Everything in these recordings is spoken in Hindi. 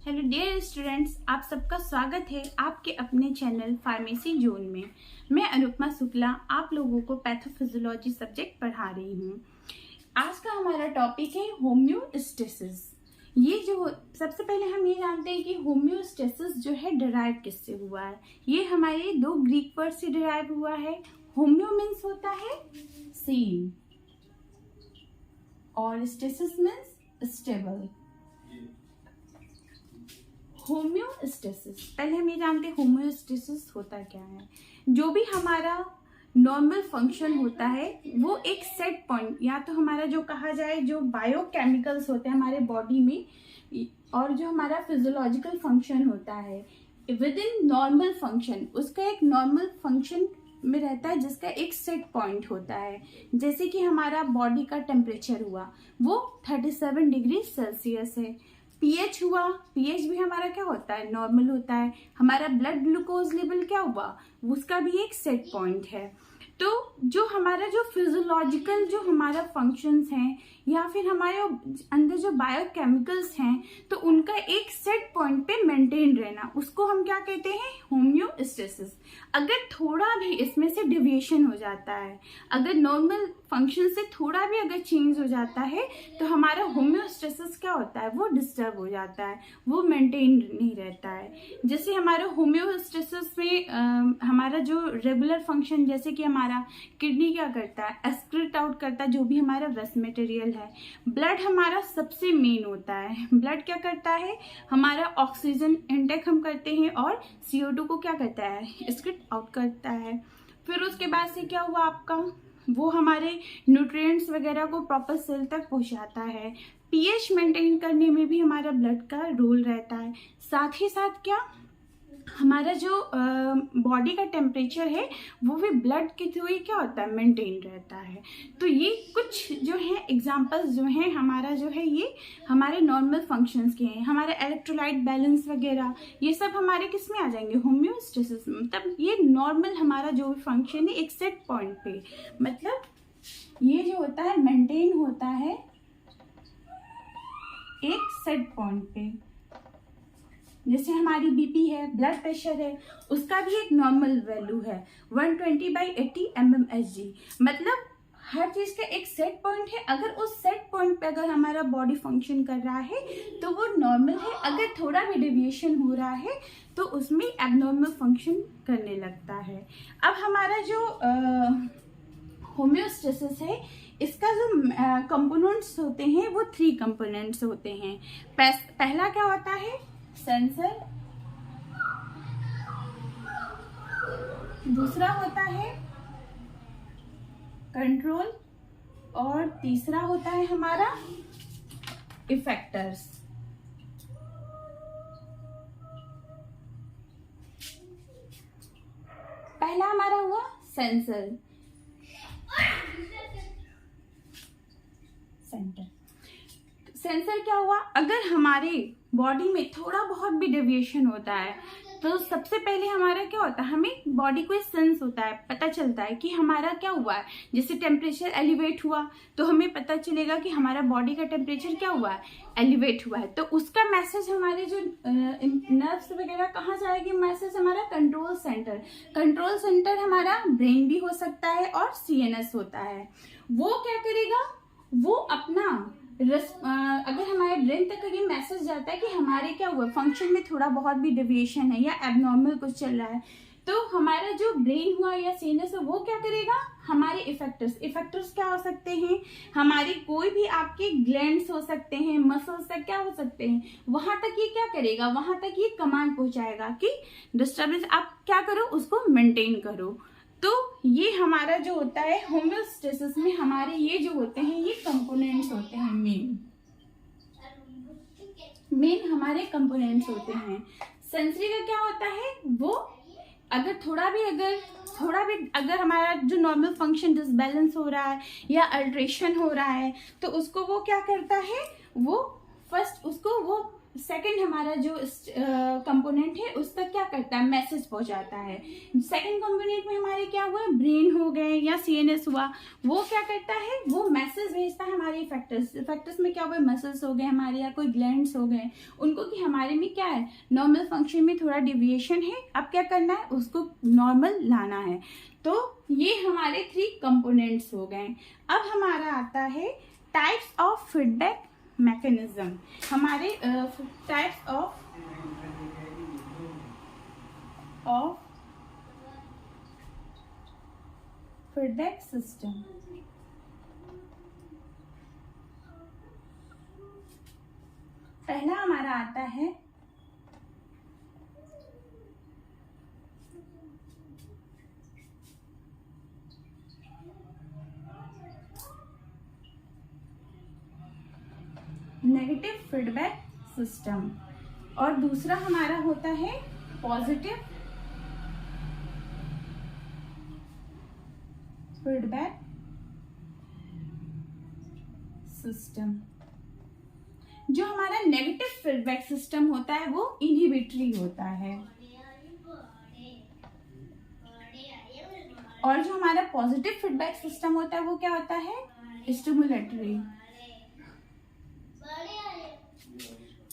हेलो डियर स्टूडेंट्स, आप सबका स्वागत है आपके अपने चैनल फार्मेसी जोन में। मैं अनुपमा शुक्ला आप लोगों को पैथोफिजियोलॉजी सब्जेक्ट पढ़ा रही हूँ। आज का हमारा टॉपिक है होम्योस्टेसिस। ये जो सबसे पहले हम ये जानते हैं कि होम्योस्टेसिस जो है डिराइव किससे हुआ है। ये हमारे दो ग्रीक वर्ड से डिराइव हुआ है। होम्यो मीन्स होता है सेम और स्टेसिस मीन्स स्टेबल। होम्योस्टेसिस, पहले हम ये जानते हैं होम्योस्टेसिस होता क्या है। जो भी हमारा नॉर्मल फंक्शन होता है वो एक सेट पॉइंट, या तो हमारा जो कहा जाए जो बायोकेमिकल्स होते हैं हमारे बॉडी में, और जो हमारा फिजियोलॉजिकल फंक्शन होता है विद इन नॉर्मल फंक्शन, उसका एक नॉर्मल फंक्शन में रहता है जिसका एक सेट पॉइंट होता है। जैसे कि हमारा बॉडी का टेम्परेचर हुआ वो 37 डिग्री सेल्सियस है। पीएच हुआ, पीएच भी हमारा क्या होता है, नॉर्मल होता है। हमारा ब्लड ग्लूकोज लेवल क्या हुआ, उसका भी एक सेट पॉइंट है। तो जो हमारा जो फिजियोलॉजिकल जो हमारा फंक्शंस हैं या फिर हमारे अंदर जो बायोकेमिकल्स हैं, तो उनका एक सेट पॉइंट पे मेंटेन रहना, उसको हम क्या कहते हैं, होम्योस्टेसिस। अगर थोड़ा भी इसमें से डिविएशन हो जाता है, अगर नॉर्मल फंक्शन से थोड़ा भी अगर चेंज हो जाता है, तो हमारा होम्योस्टेसिस क्या होता है, वो डिस्टर्ब हो जाता है, वो मेंटेन नहीं रहता है। जैसे हमारा होम्योस्टेसिस में हमारा जो रेगुलर फंक्शन, जैसे कि हमारा किडनी क्या करता है, एक्सक्रीट आउट करता है जो भी हमारा वेस्ट मटेरियल है। ब्लड हमारा सबसे मेन होता है। ब्लड क्या करता है, हमारा ऑक्सीजन इनटेक हम करते हैं और CO2 को क्या करता है, एक्सक्रीट आउट करता है। फिर उसके बाद से क्या हुआ आपका, वो हमारे न्यूट्रिएंट्स वगैरह को प्रॉपर सेल तक पहुंचाता है। पीएच मेंटेन करने में भी हमारा ब्लड का रोल रहता है। साथ ही साथ क्या, हमारा जो बॉडी का टेम्परेचर है वो भी ब्लड के थ्रू ही क्या होता है, मेंटेन रहता है। तो ये कुछ जो है एग्जांपल्स जो हैं हमारा जो है ये हमारे नॉर्मल फंक्शंस के हैं। हमारे इलेक्ट्रोलाइट बैलेंस वगैरह ये सब हमारे किस में आ जाएंगे, होम्योस्टेसिस। मतलब ये नॉर्मल हमारा जो भी फंक्शन है एक सेट पॉइंट पे, मतलब ये जो होता है मेंटेन होता है एक सेट पॉइंट पे। जैसे हमारी बीपी है, ब्लड प्रेशर है, उसका भी एक नॉर्मल वैल्यू है 120/80 mmHg। मतलब हर चीज का एक सेट पॉइंट है। अगर उस सेट पॉइंट पे अगर हमारा बॉडी फंक्शन कर रहा है तो वो नॉर्मल है। अगर थोड़ा भी डेविएशन हो रहा है तो उसमें एबनॉर्मल फंक्शन करने लगता है। अब हमारा जो होम्योस्टेसिस है, इसका जो कंपोनेंट्स होते हैं वो 3 कंपोनेंट्स होते हैं। पहला क्या होता है, सेंसर। दूसरा होता है कंट्रोल, और तीसरा होता है हमारा इफेक्टर्स। पहला हमारा हुआ सेंसर, सेंसर क्या हुआ, अगर हमारे बॉडी में थोड़ा बहुत भी डेविएशन होता है तो सबसे पहले हमारा क्या होता है, हमें बॉडी को सेंस होता है, पता चलता है कि हमारा क्या हुआ है। जैसे टेम्परेचर एलिवेट हुआ तो हमें पता चलेगा कि हमारा बॉडी का टेम्परेचर क्या हुआ है, एलिवेट हुआ है। तो उसका मैसेज हमारे जो नर्व्स वगैरह कहाँ जाएगी, मैसेज हमारा कंट्रोल सेंटर। कंट्रोल सेंटर हमारा ब्रेन भी हो सकता है और CNS होता है। वो क्या करेगा, वो अपना अगर हमारे ब्रेन तक ये मैसेज जाता है कि हमारे क्या हुआ, फंक्शन में थोड़ा बहुत भी डेविएशन है या एबनॉर्मल कुछ चल रहा है, तो हमारा जो ब्रेन हुआ या CNS है वो क्या करेगा, हमारे इफेक्टर्स क्या हो सकते हैं, हमारी कोई भी आपके ग्लैंड्स हो सकते हैं, मसल्स तक क्या हो सकते हैं, वहां तक ये क्या करेगा, वहां तक ये कमांड पहुंचाएगा कि डिस्टर्बेंस आप क्या करो, उसको मेंटेन करो। तो ये हमारा जो होता है होम्योस्टेसिस में हमारे ये जो होते हैं ये कंपोनेंट्स होते हैं, मेन हमारे कंपोनेंट्स होते हैं। सेंसरी का क्या होता है, वो अगर थोड़ा भी अगर हमारा जो नॉर्मल फंक्शन डिसबैलेंस हो रहा है या अल्ट्रेशन हो रहा है तो उसको वो क्या करता है, वो फर्स्ट उसको वो सेकंड हमारा जो कंपोनेंट है उस तक क्या करता है, मैसेज पहुंचाता है। सेकंड कंपोनेंट में हमारे क्या हुआ, ब्रेन हो गए या सीएनएस हुआ, वो क्या करता है, वो मैसेज भेजता है हमारे इफेक्टर्स। इफेक्टर्स में क्या हुआ, मसल्स हो गए हमारे या कोई ग्लैंड्स हो गए, उनको कि हमारे में क्या है, नॉर्मल फंक्शन में थोड़ा डिविएशन है, अब क्या करना है, उसको नॉर्मल लाना है। तो ये हमारे 3 कंपोनेंट्स हो गए। अब हमारा आता है टाइप्स ऑफ फीडबैक मैकेनिज्म। हमारे टाइप्स ऑफ फीडबैक सिस्टम। पहला हमारा आता है नेगेटिव फीडबैक सिस्टम और दूसरा हमारा होता है पॉजिटिव फीडबैक सिस्टम। जो हमारा नेगेटिव फीडबैक सिस्टम होता है वो इनहिबिटरी होता है, और जो हमारा पॉजिटिव फीडबैक सिस्टम होता है वो क्या होता है, स्टिमुलेटरी।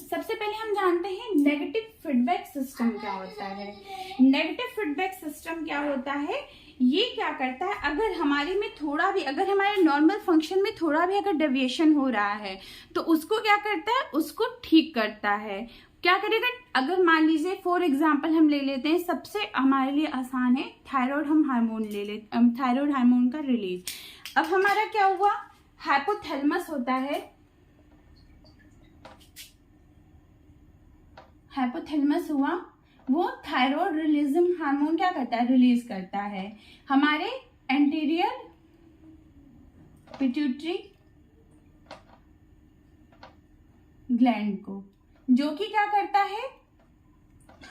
सबसे पहले हम जानते हैं नेगेटिव फीडबैक सिस्टम क्या होता है। नेगेटिव फीडबैक सिस्टम क्या होता है, ये क्या करता है, अगर हमारे में थोड़ा भी, अगर हमारे नॉर्मल फंक्शन में थोड़ा भी अगर डेविएशन हो रहा है तो उसको क्या करता है, उसको ठीक करता है। क्या करेगा, अगर मान लीजिए फॉर एग्जांपल हम ले लेते हैं, सबसे हमारे लिए आसान है थायराइड, हम हार्मोन ले लेते, थायराइड हार्मोन का रिलीज। अब हमारा क्या हुआ, हाइपोथैलेमस होता है, हाइपोथैलेमस हुआ, वो थायराइड रिलीजिंग हार्मोन क्या करता है, रिलीज करता है हमारे एंटीरियर पिट्यूटरी ग्लैंड को, जो कि क्या करता है,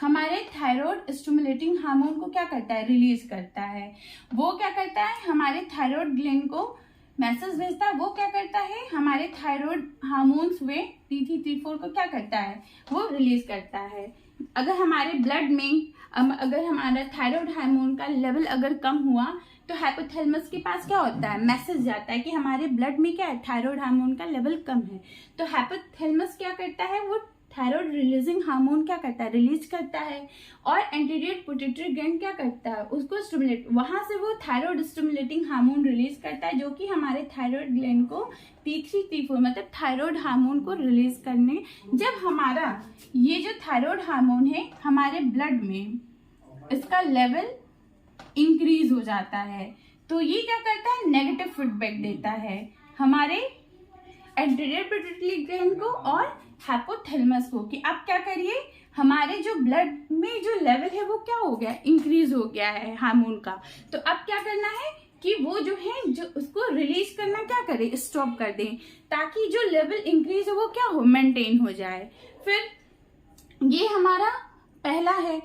हमारे थायराइड स्टिमुलेटिंग हार्मोन को क्या करता है, रिलीज करता है। वो क्या करता है, हमारे थायराइड ग्लैंड को मैसेज भेजता है, वो क्या करता है, हमारे थायराइड हार्मोन्स वे T3 T4 को क्या करता है, वो रिलीज करता है। अगर हमारे ब्लड में अगर हमारा थायराइड हार्मोन का लेवल अगर कम हुआ तो हाइपोथैलेमस के पास क्या होता है, मैसेज जाता है कि हमारे ब्लड में क्या है, थायराइड हार्मोन का लेवल कम है। तो हाइपोथैलेमस क्या करता है, वो थायराइड रिलीजिंग हार्मोन क्या करता है, रिलीज करता है, और एंटीरियर पिट्यूटरी ग्लैंड क्या करता है, उसको स्टिमुलेट, वहां से वो थायराइड स्टिमुलेटिंग हार्मोन रिलीज करता है, जो कि हमारे थायराइड ग्लैंड को T3 T4 मतलब थायराइड हार्मोन को रिलीज करने। जब हमारा ये जो थायराइड हार्मोन है हमारे ब्लड में, इसका लेवल इंक्रीज हो जाता है, तो ये क्या करता है, नेगेटिव फीडबैक देता है हमारे एंटीरियर पिट्यूटरी ग्लैंड को और हाइपोथैलेमस को कि आप क्या करिए, हमारे जो ब्लड में जो लेवल है वो क्या हो गया, इंक्रीज हो गया है हार्मोन का, तो अब क्या करना है कि वो जो है जो उसको रिलीज करना क्या करे, स्टॉप कर दें, ताकि जो लेवल इंक्रीज हो वो क्या हो, मेंटेन हो जाए। फिर ये हमारा पहला है,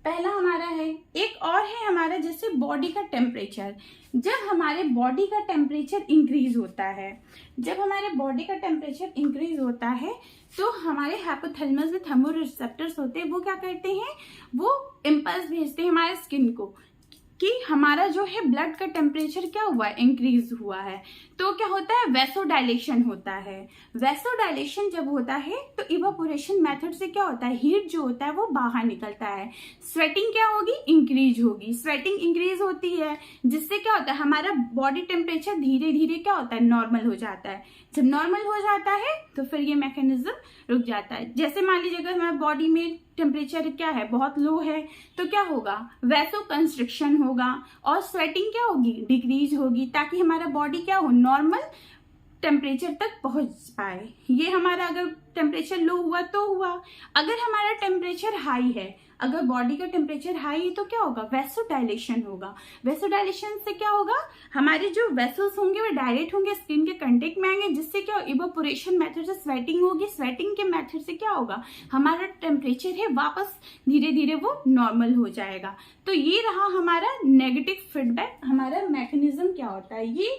पहला हमारा है। एक और है हमारा जैसे बॉडी का टेम्परेचर। जब हमारे बॉडी का टेम्परेचर इंक्रीज होता है, जब हमारे बॉडी का टेम्परेचर इंक्रीज होता है तो हमारे हाइपोथैलेमस में थर्मोरिसेप्टर्स होते हैं, वो क्या करते हैं, वो इम्पल्स भेजते हैं हमारे स्किन को कि हमारा जो है ब्लड का टेम्परेचर क्या हुआ है, इंक्रीज हुआ है। तो क्या होता है, वैसोडाइलेशन होता है। वैसोडाइलेशन जब होता है तो इवापोरेशन मेथड से क्या होता है, हीट जो होता है वो बाहर निकलता है, स्वेटिंग क्या होगी, इंक्रीज होगी। स्वेटिंग इंक्रीज होती है जिससे क्या होता है, हमारा बॉडी टेम्परेचर धीरे धीरे क्या होता है, नॉर्मल हो जाता है। जब नॉर्मल हो जाता है तो फिर ये मैकेनिज्म रुक जाता है। जैसे मान लीजिए अगर हमारे बॉडी में टेम्परेचर क्या है, बहुत लो है, तो क्या होगा, वैसो कंस्ट्रिक्शन होगा और स्वेटिंग क्या होगी, डिक्रीज होगी, ताकि हमारा बॉडी क्या हो, नॉर्मल टेम्परेचर तक पहुंच पाए। ये हमारा अगर टेम्परेचर लो हुआ तो हुआ। अगर हमारा टेम्परेचर हाई है, अगर बॉडी का टेम्परेचर हाई है तो क्या होगा, वैसोडाइलेशन होगा। वैसोडाइलेशन से क्या होगा, हमारे जो वेसल्स होंगे वो डायरेक्ट होंगे, स्किन के कांटेक्ट में आएंगे, जिससे क्या, इवापोरेशन मेथड से स्वेटिंग होगी। स्वेटिंग के मेथड से क्या होगा, हमारा टेम्परेचर है वापस धीरे धीरे वो नॉर्मल हो जाएगा। तो ये रहा हमारा नेगेटिव फीडबैक। हमारा मैकेनिज्म क्या होता है, ये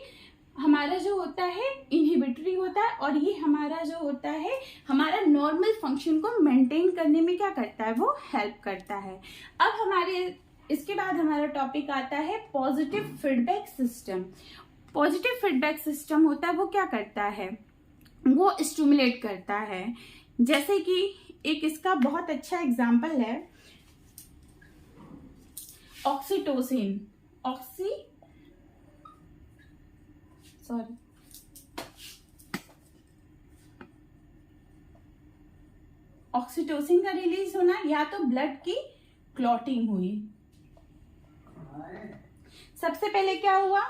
हमारा जो होता है इनहिबिटरी होता है, और ये हमारा जो होता है हमारा नॉर्मल फंक्शन को मेंटेन करने में क्या करता है, वो हेल्प करता है। अब हमारे इसके बाद हमारा टॉपिक आता है positive feedback system. Positive feedback system होता है वो क्या करता है, वो स्टिमुलेट करता है। जैसे कि एक इसका बहुत अच्छा एग्जाम्पल है ऑक्सीटोसिन। ऑक्सीटोसिन का रिलीज होना, या तो ब्लड की क्लॉटिंग हुई। सबसे पहले क्या हुआ,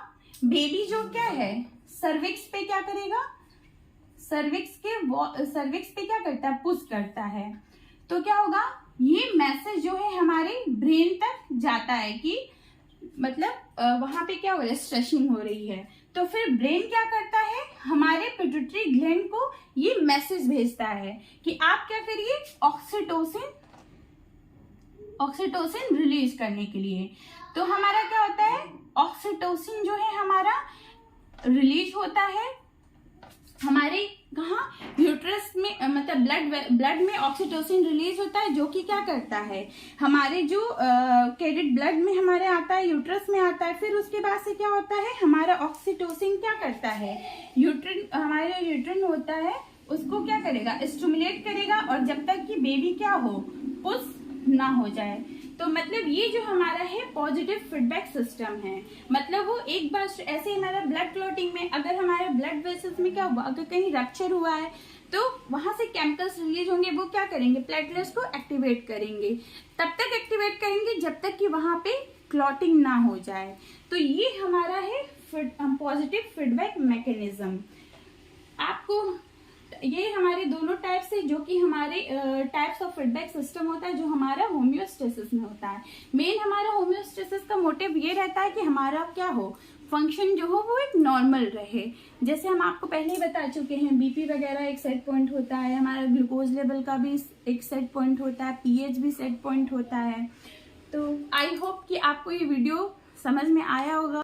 बेबी जो क्या है सर्विक्स पे क्या करेगा, सर्विक्स पे क्या करता है, पुश करता है। तो क्या होगा, ये मैसेज जो है हमारे ब्रेन तक जाता है कि मतलब वहां पे क्या हो रहा है, स्ट्रेचिंग हो रही है। तो फिर ब्रेन क्या करता है, हमारे पिट्यूटरी ग्लैंड को ये मैसेज भेजता है कि आप क्या करिए, ऑक्सीटोसिन रिलीज करने के लिए। तो हमारा क्या होता है, ऑक्सीटोसिन जो है हमारा रिलीज होता है हमारे कहाँ, यूट्रस में, मतलब ब्लड में ऑक्सीटोसिन रिलीज होता है, जो कि क्या करता है, हमारे जो कैडेड ब्लड में हमारे आता है, यूट्रस में आता है। फिर उसके बाद से क्या होता है, हमारा ऑक्सीटोसिन क्या करता है, हमारा जो यूट्रिन होता है उसको क्या करेगा, स्टिमुलेट करेगा, और जब तक कि बेबी क्या हो, पुश ना हो जाए। तो मतलब ये जो हमारा है पॉजिटिव फीडबैक सिस्टम है। मतलब वो एक बार ऐसे हमारा ब्लड क्लॉटिंग में अगर हमारे ब्लड वेसल्स में क्या हुआ, अगर कहीं रप्चर हुआ है तो वहां से केमिकल्स रिलीज होंगे, वो क्या करेंगे, प्लेटलेट्स को एक्टिवेट करेंगे। तब तक एक्टिवेट करेंगे जब तक कि वहां पे क्लॉटिंग ना हो जाए। तो ये हमारा है पॉजिटिव फीडबैक मैकेनिज्म। आपको ये हमारे दोनों टाइप से, जो कि हमारे टाइप्स ऑफ फीडबैक सिस्टम होता है, जो हमारा होम्योस्टेसिस में होता है। मेन हमारा होम्योस्टेसिस का मोटिव ये रहता है कि हमारा क्या हो, फंक्शन जो हो वो एक नॉर्मल रहे। जैसे हम आपको पहले ही बता चुके हैं, बीपी वगैरह एक सेट पॉइंट होता है, हमारा ग्लूकोज लेवल का भी एक सेट पॉइंट होता है, पीएच भी सेट पॉइंट होता है। तो आई होप कि आपको ये वीडियो समझ में आया होगा।